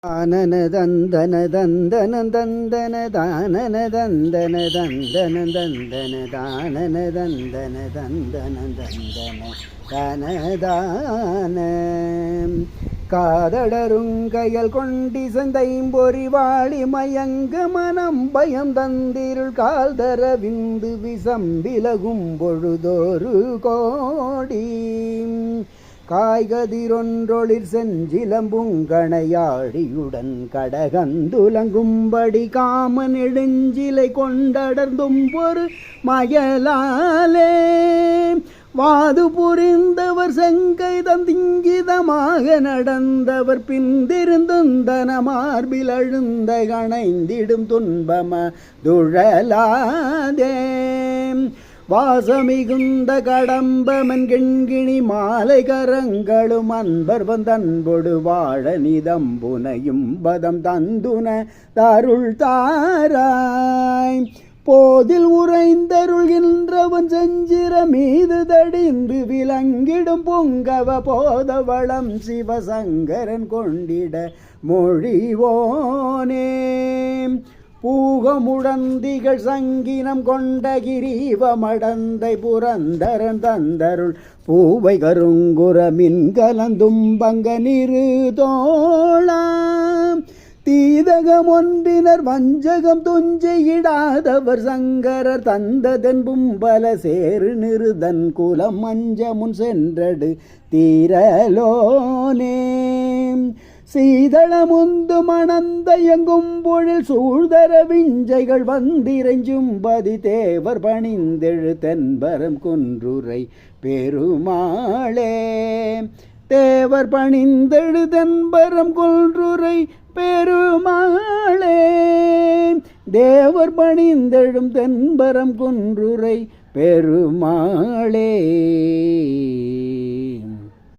ஆனன தந்தன தந்தன தந்தன தானன தந்தன தந்தன தந்தன தானன தந்தன தந்தன தந்தன தனதான காதடருங்கையல் கொண்டி சந்தைம்பொறி வாழி மயங்க மனம் பயம் தந்திருள் கால் தர விந்து விசம் விலகும் பொழுதோரு கோடி காய்கதிரொன்றொளிர் செஞ்சிலம்புங்கணையாழியுடன் கடகந்துலங்கும்படி காம நெடுஞ்சிலை கொண்டடர்ந்தும் ஒரு மயலாலே வாது புரிந்தவர் செங்கை தந்திங்கிதமாக நடந்தவர் பிந்திருந்தன மார்பில் அழுந்த கணைந்திடும் துன்பம துழலாதே வாசமிகுந்த கடம்பமன் கெண்கிணி மாலை கரங்களும் அன்பர் வந்தன்பொடு வாழ நிதம்புனையும் பதம் தந்துன தருள் தாராய் போதில் உறைந்தருள்கின்றவன் செஞ்சிர மீது தடிந்து விலங்கிடும் பொங்கவ போதவளம் சிவசங்கரன் கொண்டிட மொழிவோனே பூகமுழந்திகள் சங்கினம் கொண்ட கிரீவமடந்தை புரந்தரன் தந்தருள் பூவை கருங்குற மின்கலந்தும் பங்க நிறு தோளாம் தீதகம் ஒன்றினர் வஞ்சகம் துஞ்சையிடாதவர் சங்கரர் தந்ததென்பும் பல சேரு நிறுதன் குலம் மஞ்ச முன் சென்றடு தீரலோனே சீதளமுந்து மணந்தயங்கும் பொழில் சூழ்தர விஞ்சைகள் வந்திரைஞ்சும் பதி தேவர் பணிந்தெழு தென்பரம் குன்றுரை பெருமாளே தேவர் பணிந்தெழு தென்பரம் குன்றுரை பெருமாளே தேவர் பணிந்தெழும் தென்பரம் குன்றுரை பெருமாளே.